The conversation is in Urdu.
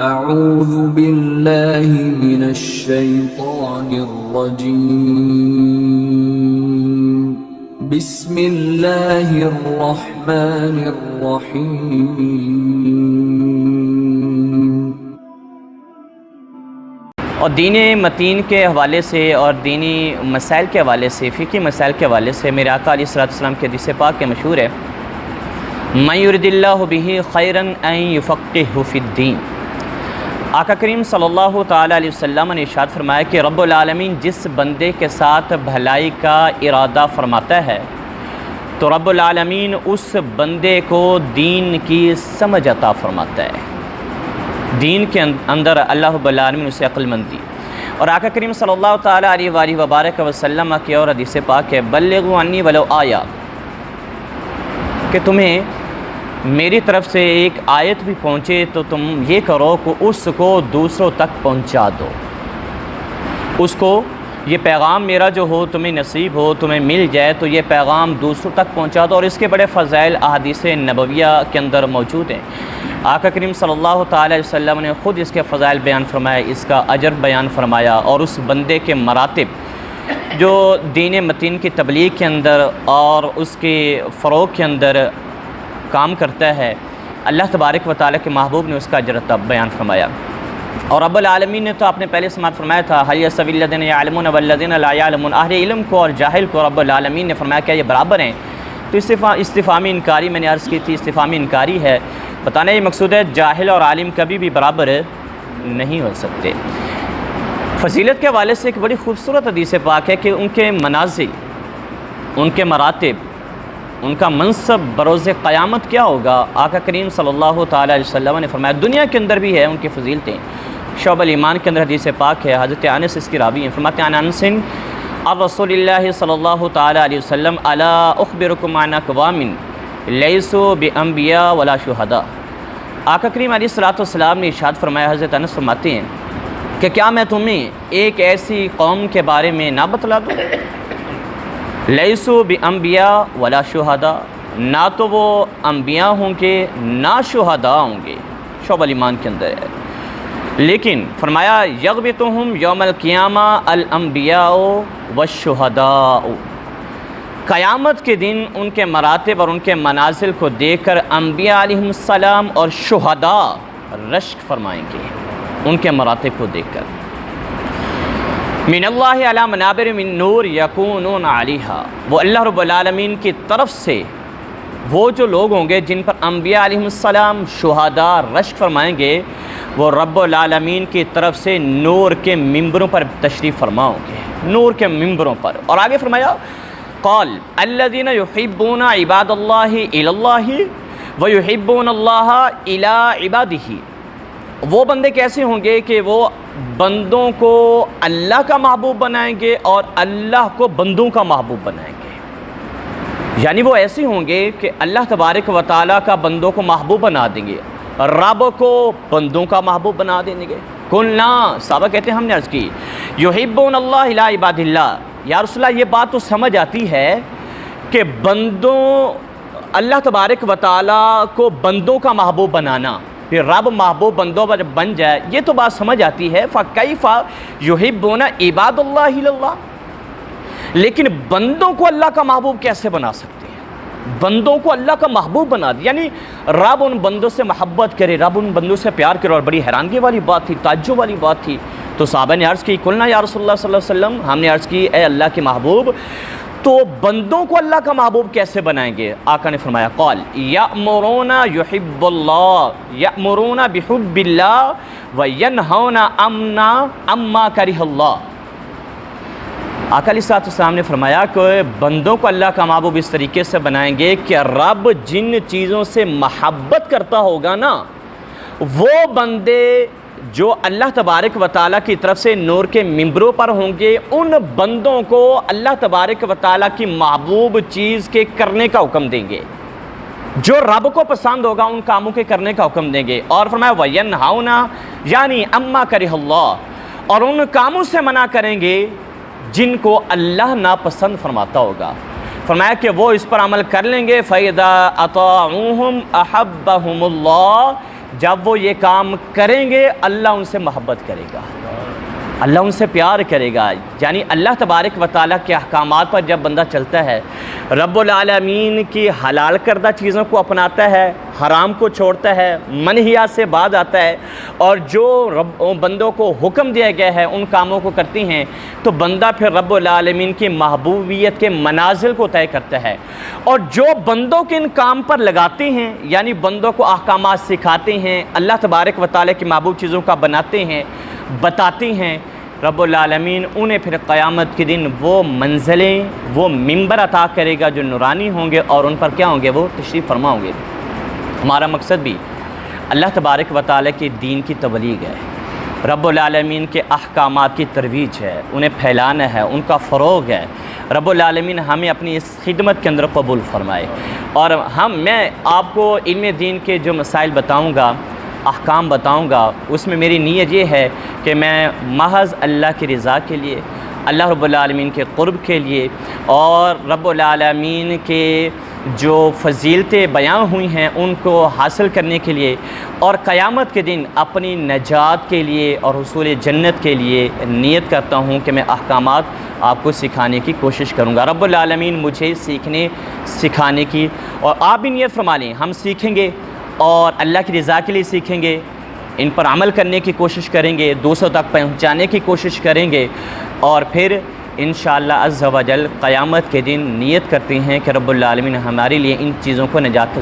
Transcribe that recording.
اعوذ باللہ من الشیطان الرجیم بسم اللہ الرحمن الرحیم۔ اور دین متین کے حوالے سے اور دینی مسائل کے حوالے سے، فقہی مسائل کے حوالے سے میرے آقا علیہ السلام کے حدیث پاک کے مشہور ہے من یرد اللہ بہ خیرا ان یفقہہ فی الدین۔ آقا کریم صلی اللہ تعالیٰ علیہ وسلم نے ارشاد فرمایا کہ رب العالمین جس بندے کے ساتھ بھلائی کا ارادہ فرماتا ہے تو رب العالمین اس بندے کو دین کی سمجھ عطا فرماتا ہے، دین کے اندر اللہ رب العالمین اسے عقل مند دی۔ اور آقا کریم صلی اللہ تعالیٰ علیہ وآلہ وبارک وسلم کی اور حدیث پاک ہے بلغوا عنی ولو آیا، کہ تمہیں میری طرف سے ایک آیت بھی پہنچے تو تم یہ کرو کہ اس کو دوسروں تک پہنچا دو، اس کو یہ پیغام میرا جو ہو تمہیں نصیب ہو، تمہیں مل جائے تو یہ پیغام دوسروں تک پہنچا دو۔ اور اس کے بڑے فضائل احادیث نبویہ کے اندر موجود ہیں۔ آقا کریم صلی اللہ تعالیٰ علیہ وسلم نے خود اس کے فضائل بیان فرمایا، اس کا اجر بیان فرمایا، اور اس بندے کے مراتب جو دین متین کی تبلیغ کے اندر اور اس کے فروغ کے اندر کام کرتا ہے، اللہ تبارک و تعالیٰ کے محبوب نے اس کا اجر بیان فرمایا۔ اور رب العالمین نے تو آپ نے پہلے سماعت فرمایا تھا هل يستوي الذين يعلمون والذين لا يعلمون، اہل علم کو اور جاہل کو رب العالمین نے فرمایا کیا یہ برابر ہیں؟ تو استفہامی انکاری میں نے عرض کی تھی، استفہامی انکاری ہے، بتانا یہ مقصود ہے جاہل اور عالم کبھی بھی برابر نہیں ہو سکتے۔ فضیلت کے حوالے سے ایک بڑی خوبصورت حدیث پاک ہے کہ ان کے منازل، ان کے مراتب، ان کا منصب بروز قیامت کیا ہوگا۔ آقا کریم صلی اللہ تعالیٰ علیہ وسلم نے فرمایا دنیا کے اندر بھی ہے ان کی فضیلتیں، شعب الایمان کے اندر حدیث پاک ہے، حضرت انس اس کی راوی ہیں، فرماتے ہیں انس عن رسول اللہ صلی اللہ تعالیٰ علیہ وسلم الا اخبرکم عن اقوام لیسوا بانبیاء ولا شہداء۔ آقا کریم علیہ السلام نے ارشاد فرمایا، حضرت انس فرماتے ہیں کہ کیا میں تمہیں ایک ایسی قوم کے بارے میں نہ بتلا دوں لیسوا بانبیاء ولا شہداء، نہ تو وہ انبیاء ہوں گے نہ شہداء ہوں گے، شعب الایمان کے اندر ہے، لیکن فرمایا یغبطہم یوم القیامہ الانبیاء والشہداء، قیامت کے دن ان کے مراتب اور ان کے منازل کو دیکھ کر انبیاء علیہم السلام اور شہداء رشک فرمائیں گے، ان کے مراتب کو دیکھ کر۔ من اللہ علی منابر من نور یکونون علیہا، وہ اللہ رب العالمین کی طرف سے وہ جو لوگ ہوں گے جن پر انبیاء علیہم السلام شہداء رشک فرمائیں گے، وہ رب العالمین کی طرف سے نور کے ممبروں پر تشریف فرما ہوں گے، نور کے ممبروں پر۔ اور آگے فرمایا قال الذین یحبون عباد اللہ الی اللہ ویحبون اللہ الی عبادہ، وہ بندے کیسے ہوں گے کہ وہ بندوں کو اللہ کا محبوب بنائیں گے اور اللہ کو بندوں کا محبوب بنائیں گے، یعنی وہ ایسے ہوں گے کہ اللہ تبارک و تعالیٰ کا بندوں کو محبوب بنا دیں گے، رب کو بندوں کا محبوب بنا دیں گے۔ قلنا، صحابہ کہتے ہیں ہم نے عرض کی یحبون اللہ الی عباد اللہ، یا رسول اللہ یہ بات تو سمجھ آتی ہے کہ بندوں، اللہ تبارک و تعالیٰ کو بندوں کا محبوب بنانا، پھر رب محبوب بندوں پر بن جائے، یہ تو بات سمجھ آتی ہے۔ فَكَيْفَ يُحِبُّونَ عِبَادَ اللَّهِ لِلَّهِ، لیکن بندوں کو اللہ کا محبوب کیسے بنا سکتے ہیں؟ بندوں کو اللہ کا محبوب بنا دیا، یعنی رب ان بندوں سے محبت کرے، رب ان بندوں سے پیار کرے، اور بڑی حیرانگی والی بات تھی، تعجب والی بات تھی۔ تو صحابہ نے عرض کی قلنا یا رسول اللہ صلی اللہ علیہ وسلم، ہم نے عرض کی اے اللہ کے محبوب تو بندوں کو اللہ کا محبوب کیسے بنائیں گے؟ آقا نے فرمایا قال یأمرون یحب اللہ، یأمرون بحب اللہ وینہون عما کرہ اللہ۔ آقا علیہ السلام نے فرمایا کہ بندوں کو اللہ کا محبوب اس طریقے سے بنائیں گے کہ رب جن چیزوں سے محبت کرتا ہوگا نا، وہ بندے جو اللہ تبارک و تعالیٰ کی طرف سے نور کے ممبروں پر ہوں گے، ان بندوں کو اللہ تبارک و تعالیٰ کی محبوب چیز کے کرنے کا حکم دیں گے، جو رب کو پسند ہوگا ان کاموں کے کرنے کا حکم دیں گے۔ اور فرمایا وَيَنْهَوْنَ یعنی اما کرہ اللہ، اور ان کاموں سے منع کریں گے جن کو اللہ ناپسند فرماتا ہوگا۔ فرمایا کہ وہ اس پر عمل کر لیں گے فَإِذَا أَطَاعُوهُمْ أَحَبَّهُمُ اللَّهُ، جب وہ یہ کام کریں گے اللہ ان سے محبت کرے گا، اللہ ان سے پیار کرے گا۔ یعنی اللہ تبارک و تعالیٰ کے احکامات پر جب بندہ چلتا ہے، رب العالمین کی حلال کردہ چیزوں کو اپناتا ہے، حرام کو چھوڑتا ہے، منہیات سے بعد آتا ہے، اور جو بندوں کو حکم دیا گیا ہے ان کاموں کو کرتی ہیں، تو بندہ پھر رب العالمین کی محبوبیت کے منازل کو طے کرتا ہے۔ اور جو بندوں کے ان کام پر لگاتے ہیں، یعنی بندوں کو احکامات سکھاتے ہیں، اللہ تبارک و تعالیٰ کی محبوب چیزوں کا بناتے ہیں، بتاتی ہیں، رب العالمین انہیں پھر قیامت کے دن وہ منزلیں، وہ منبر عطا کرے گا جو نورانی ہوں گے، اور ان پر کیا ہوں گے؟ وہ تشریف فرما ہوں گے۔ ہمارا مقصد بھی اللہ تبارک و تعالیٰ کے دین کی تبلیغ ہے، رب العالمین کے احکامات کی ترویج ہے، انہیں پھیلانا ہے، ان کا فروغ ہے۔ رب العالمین ہمیں اپنی اس خدمت کے اندر قبول فرمائے۔ اور میں آپ کو علم دین کے جو مسائل بتاؤں گا، احکام بتاؤں گا، اس میں میری نیت یہ ہے کہ میں محض اللہ کی رضا کے لیے، اللہ رب العالمین کے قرب کے لیے، اور رب العالمین کے جو فضیلتیں بیان ہوئی ہیں ان کو حاصل کرنے کے لیے، اور قیامت کے دن اپنی نجات کے لیے اور حصول جنت کے لیے نیت کرتا ہوں کہ میں احکامات آپ کو سکھانے کی کوشش کروں گا۔ رب العالمین مجھے سیکھنے سکھانے کی، اور آپ بھی نیت فرما لیں، ہم سیکھیں گے اور اللہ کی رضا کے لیے سیکھیں گے، ان پر عمل کرنے کی کوشش کریں گے، دوسروں تک پہنچانے کی کوشش کریں گے، اور پھر انشاءاللہ عز و جل قیامت کے دن نیت کرتے ہیں کہ رب العالمین ہمارے لیے ان چیزوں کو نجات